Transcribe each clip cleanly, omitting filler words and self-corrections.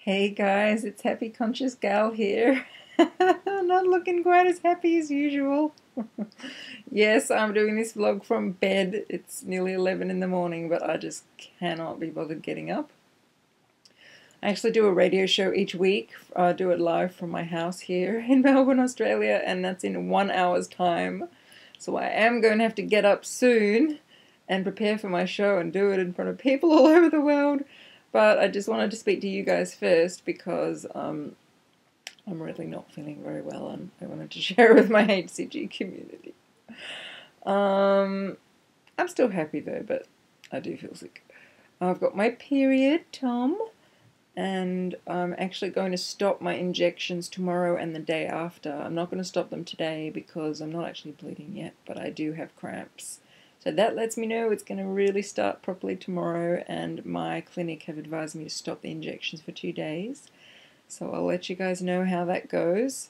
Hey guys, it's Happy Conscious Gal here. Not looking quite as happy as usual. Yes, I'm doing this vlog from bed. It's nearly 11 in the morning, but I just cannot be bothered getting up. I actually do a radio show each week. I do it live from my house here in Melbourne, Australia, and that's in 1 hour's time. So I am going to have to get up soon and prepare for my show and do it in front of people all over the world. But I just wanted to speak to you guys first because I'm really not feeling very well and I wanted to share with my HCG community. I'm still happy though, but I do feel sick. I've got my period, Tom, and I'm actually going to stop my injections tomorrow and the day after. I'm not going to stop them today because I'm not actually bleeding yet, but I do have cramps. So that lets me know it's going to really start properly tomorrow, and my clinic have advised me to stop the injections for 2 days. So I'll let you guys know how that goes.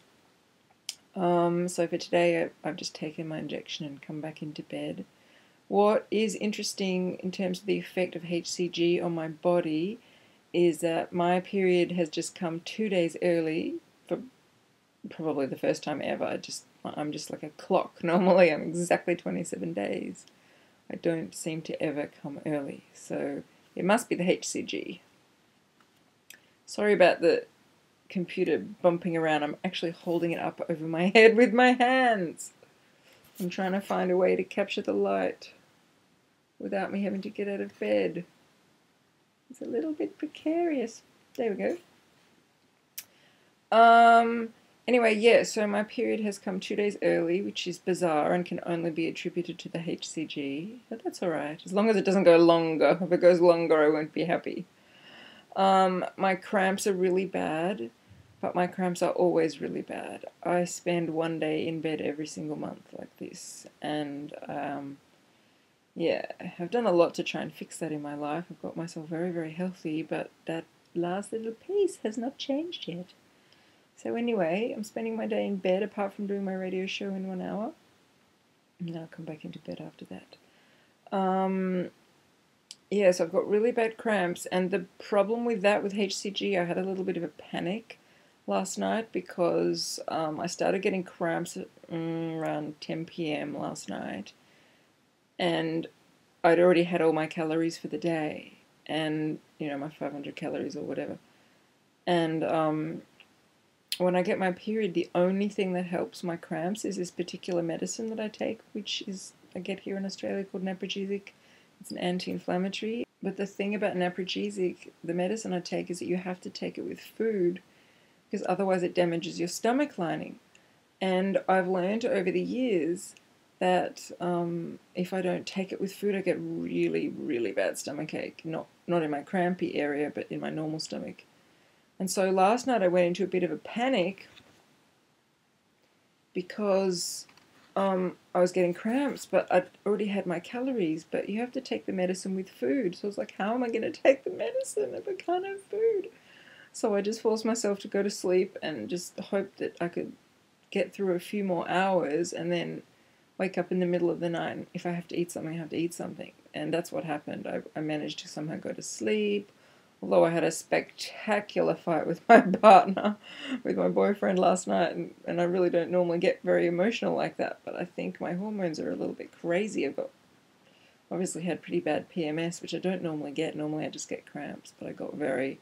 So for today I've just taken my injection and come back into bed. What is interesting in terms of the effect of HCG on my body is that my period has just come 2 days early for probably the first time ever. I'm just like a clock. Normally I'm exactly 27 days. I don't seem to ever come early, so it must be the HCG. Sorry about the computer bumping around. I'm actually holding it up over my head with my hands. I'm trying to find a way to capture the light without me having to get out of bed. It's a little bit precarious. There we go. Anyway, yeah, so my period has come 2 days early, which is bizarre and can only be attributed to the HCG, but that's alright, as long as it doesn't go longer. If it goes longer, I won't be happy. My cramps are really bad, but my cramps are always really bad. I spend 1 day in bed every single month like this, and yeah, I've done a lot to try and fix that in my life. I've got myself very, very healthy, but that last little piece has not changed yet. So anyway, I'm spending my day in bed apart from doing my radio show in 1 hour. And then I'll come back into bed after that. Yeah, so I've got really bad cramps, and the problem with that with HCG, I had a little bit of a panic last night because I started getting cramps at around 10 p.m. last night, and I'd already had all my calories for the day, and you know, my 500 calories or whatever. And when I get my period, the only thing that helps my cramps is this particular medicine that I take, which is I get here in Australia called naproxenic. It's an anti-inflammatory. But the thing about naproxenic, the medicine I take, is that you have to take it with food because otherwise it damages your stomach lining. And I've learned over the years that if I don't take it with food, I get really, really bad stomachache. Not in my crampy area, but in my normal stomach. And so last night I went into a bit of a panic because I was getting cramps, but I'd already had my calories, but you have to take the medicine with food. So I was like, how am I going to take the medicine if I can't have food? So I just forced myself to go to sleep and just hope that I could get through a few more hours and then wake up in the middle of the night. And if I have to eat something, I have to eat something. And that's what happened. I managed to somehow go to sleep. Although I had a spectacular fight with my partner, with my boyfriend last night, and I really don't normally get very emotional like that, but I think my hormones are a little bit crazy. I've obviously had pretty bad PMS, which I don't normally get. Normally I just get cramps, but I got very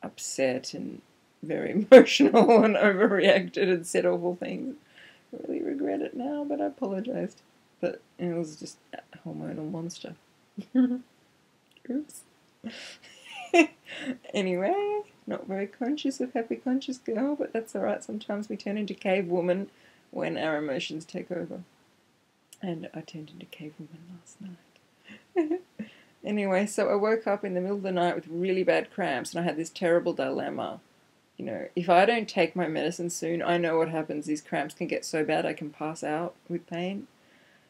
upset and very emotional and overreacted and said awful things. I really regret it now, but I apologized. But it was just a hormonal monster. Oops. Anyway, not very conscious of Happy Conscious Girl, but that's alright. Sometimes we turn into cave woman when our emotions take over. And I turned into cave woman last night. Anyway, so I woke up in the middle of the night with really bad cramps, and I had this terrible dilemma. You know, if I don't take my medicine soon, I know what happens. These cramps can get so bad I can pass out with pain.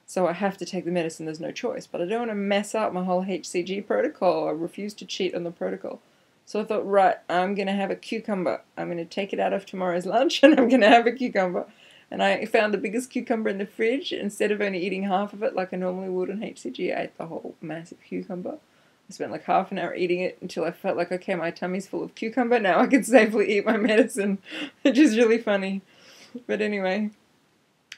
So I have to take the medicine, there's no choice. But I don't want to mess up my whole HCG protocol. I refuse to cheat on the protocol. So I thought, right, I'm going to have a cucumber. I'm going to take it out of tomorrow's lunch and I'm going to have a cucumber. And I found the biggest cucumber in the fridge. Instead of only eating half of it like I normally would on HCG, I ate the whole massive cucumber. I spent like half an hour eating it until I felt like, okay, my tummy's full of cucumber, now I can safely eat my medicine, which is really funny. But anyway,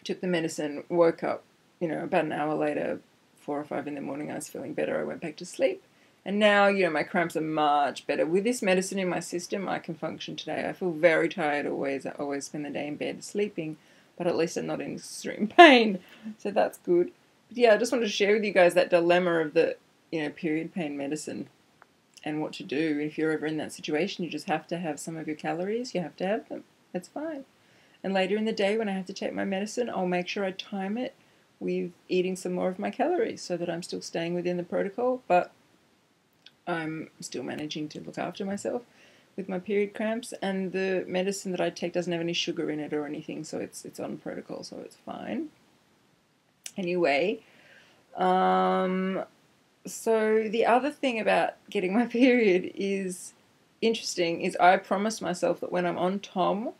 took the medicine, woke up, about an hour later, 4 or 5 in the morning, I was feeling better. I went back to sleep. And now, my cramps are much better. With this medicine in my system, I can function today. I feel very tired always. I always spend the day in bed sleeping, but at least I'm not in extreme pain. So that's good. But yeah, I just wanted to share with you guys that dilemma of the, period pain medicine and what to do. If you're ever in that situation, you just have to have some of your calories. You have to have them. That's fine. And later in the day when I have to take my medicine, I'll make sure I time it with eating some more of my calories so that I'm still staying within the protocol, but I'm still managing to look after myself with my period cramps. And the medicine that I take doesn't have any sugar in it or anything, so it's on protocol, so it's fine. Anyway, so the other thing about getting my period is interesting, is I promised myself that when I'm on Tom,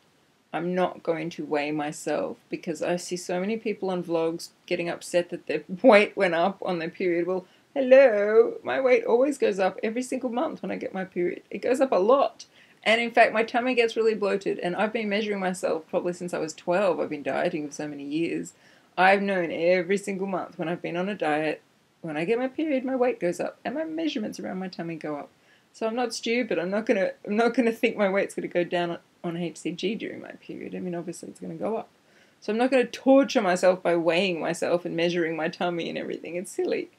I'm not going to weigh myself, because I see so many people on vlogs getting upset that their weight went up on their period. Well, hello, my weight always goes up every single month when I get my period. It goes up a lot. And in fact, my tummy gets really bloated, and I've been measuring myself probably since I was 12. I've been dieting for so many years. I've known every single month when I've been on a diet, when I get my period, my weight goes up and my measurements around my tummy go up. So I'm not stupid. I'm not gonna think my weight's gonna go down on HCG during my period. I mean, obviously it's gonna go up. So I'm not gonna torture myself by weighing myself and measuring my tummy and everything. It's silly.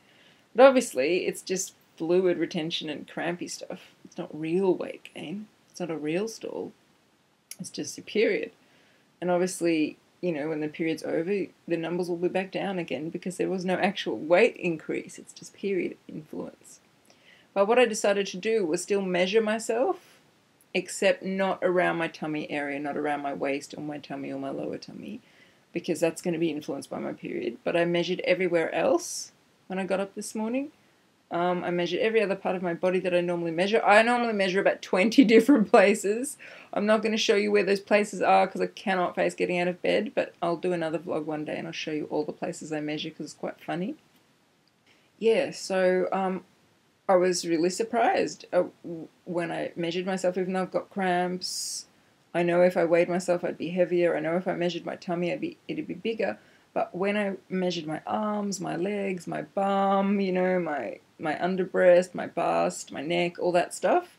But obviously it's just fluid retention and crampy stuff. It's not real weight gain. It's not a real stall. It's just your period. And obviously, when the period's over, the numbers will be back down again because there was no actual weight increase. It's just period influence. But what I decided to do was still measure myself, except not around my tummy area, not around my waist or my tummy or my lower tummy, because that's going to be influenced by my period. But I measured everywhere else when I got up this morning. I measured every other part of my body that I normally measure. I normally measure about 20 different places. I'm not going to show you where those places are because I cannot face getting out of bed, but I'll do another vlog one day and I'll show you all the places I measure because it's quite funny. Yeah, so I was really surprised when I measured myself, even though I've got cramps. I know if I weighed myself, I'd be heavier. I know if I measured my tummy, it'd be bigger. But when I measured my arms, my legs, my bum, my underbreast, my bust, my neck, all that stuff,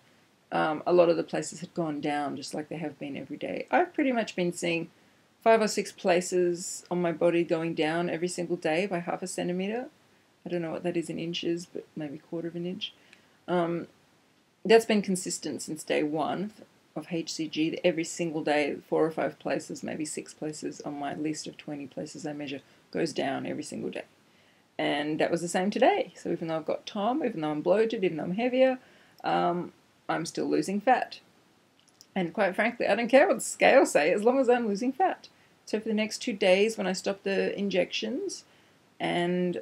a lot of the places had gone down just like they have been every day. I've pretty much been seeing 5 or 6 places on my body going down every single day by 0.5 centimeter. I don't know what that is in inches, but maybe 1/4 of an inch. That's been consistent since day 1 of HCG. Every single day, 4 or 5 places, maybe 6 places on my list of 20 places I measure goes down every single day. And that was the same today. So even though I've got Tom, even though I'm bloated, even though I'm heavier, I'm still losing fat. And quite frankly, I don't care what the scales say as long as I'm losing fat. So for the next 2 days when I stop the injections and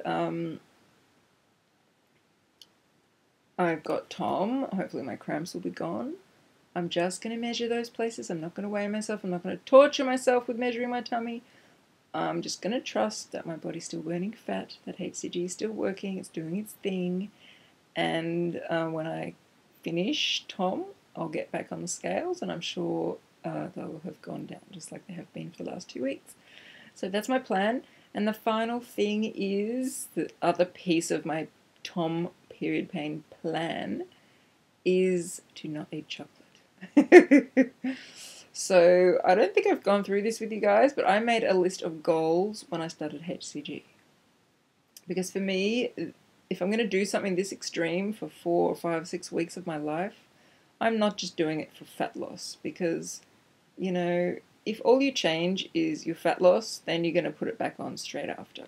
I've got Tom, hopefully my cramps will be gone. I'm just going to measure those places. I'm not going to weigh myself. I'm not going to torture myself with measuring my tummy. I'm just going to trust that my body's still burning fat, that HCG is still working, it's doing its thing. And when I finish Tom, I'll get back on the scales and I'm sure they'll have gone down just like they have been for the last 2 weeks. So that's my plan. And the final thing is, the other piece of my Tom period pain plan is to not eat chocolate. So I don't think I've gone through this with you guys, but I made a list of goals when I started HCG. Because for me, if I'm going to do something this extreme for 4 or 5, 6 weeks of my life, I'm not just doing it for fat loss. Because, if all you change is your fat loss, then you're going to put it back on straight after.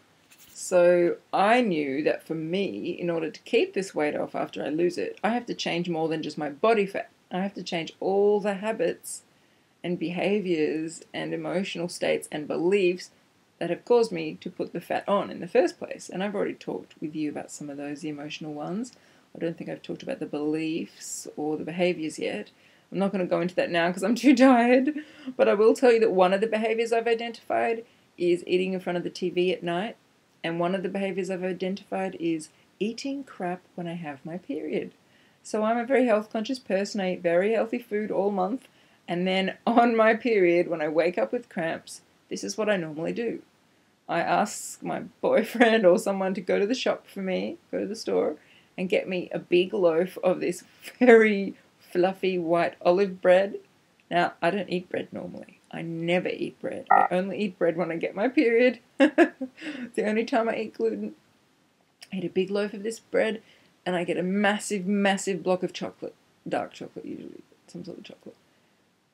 So I knew that for me, in order to keep this weight off after I lose it, I have to change more than just my body fat. I have to change all the habits and behaviors and emotional states and beliefs that have caused me to put the fat on in the first place. And I've already talked with you about some of those, the emotional ones. I don't think I've talked about the beliefs or the behaviors yet. I'm not going to go into that now because I'm too tired. But I will tell you that one of the behaviors I've identified is eating in front of the TV at night. And one of the behaviors I've identified is eating crap when I have my period. So I'm a very health conscious person. I eat very healthy food all month. And then on my period, when I wake up with cramps, this is what I normally do. I ask my boyfriend or someone to go to the shop for me, go to the store, and get me a big loaf of this very fluffy white olive bread. Now, I don't eat bread normally. I never eat bread. I only eat bread when I get my period. The only time I eat gluten. I eat a big loaf of this bread, and I get a massive, massive block of chocolate. Dark chocolate, usually. Some sort of chocolate.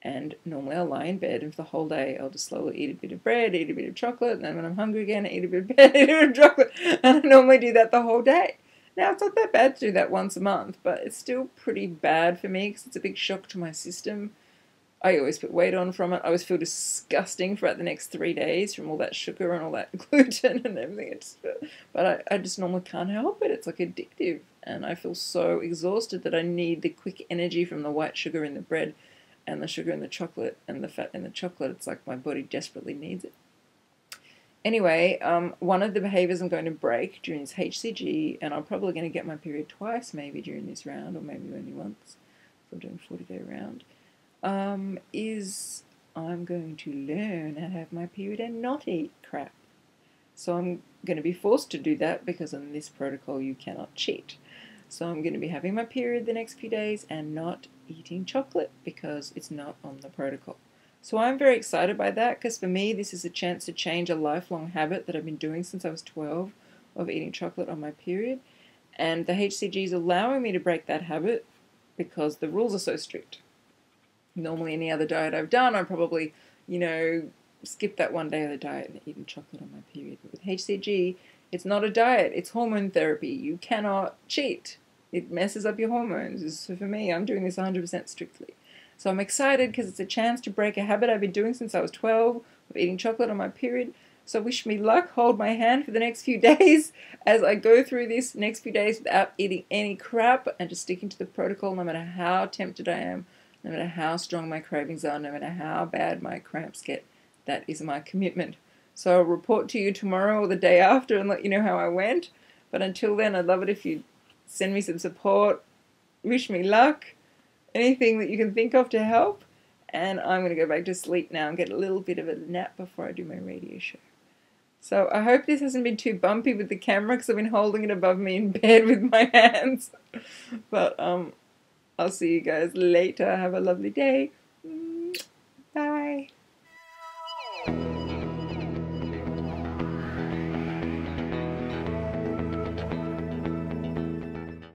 And normally I'll lie in bed, and for the whole day I'll just slowly eat a bit of bread, eat a bit of chocolate, and then when I'm hungry again, I eat a bit of bread, eat a bit of chocolate. And I normally do that the whole day. Now, it's not that bad to do that once a month, but it's still pretty bad for me because it's a big shock to my system. I always put weight on from it. I always feel disgusting for about the next 3 days from all that sugar and all that gluten and everything. But I just normally can't help it. It's like addictive. And I feel so exhausted that I need the quick energy from the white sugar in the bread and the sugar in the chocolate and the fat in the chocolate. It's like my body desperately needs it. Anyway, one of the behaviors I'm going to break during this HCG, and I'm probably going to get my period twice maybe during this round, or maybe only once, if I'm doing a 40-day round, is I'm going to learn how to have my period and not eat crap. So I'm going to be forced to do that because on this protocol you cannot cheat. So I'm going to be having my period the next few days and not eating chocolate because it's not on the protocol. So I'm very excited by that because for me this is a chance to change a lifelong habit that I've been doing since I was 12 of eating chocolate on my period. And the HCG is allowing me to break that habit because the rules are so strict. Normally any other diet I've done, I probably, skip that one day of the diet and eating chocolate on my period. But with HCG, it's not a diet, it's hormone therapy. You cannot cheat. It messes up your hormones. So for me, I'm doing this 100% strictly. So I'm excited because it's a chance to break a habit I've been doing since I was 12 of eating chocolate on my period. So wish me luck, hold my hand for the next few days as I go through this next few days without eating any crap and just sticking to the protocol no matter how tempted I am, no matter how strong my cravings are, no matter how bad my cramps get. That is my commitment. So I'll report to you tomorrow or the day after and let you know how I went. But until then, I'd love it if you send me some support, wish me luck, anything that you can think of to help. And I'm going to go back to sleep now and get a little bit of a nap before I do my radio show. So I hope this hasn't been too bumpy with the camera because I've been holding it above me in bed with my hands. But I'll see you guys later. Have a lovely day.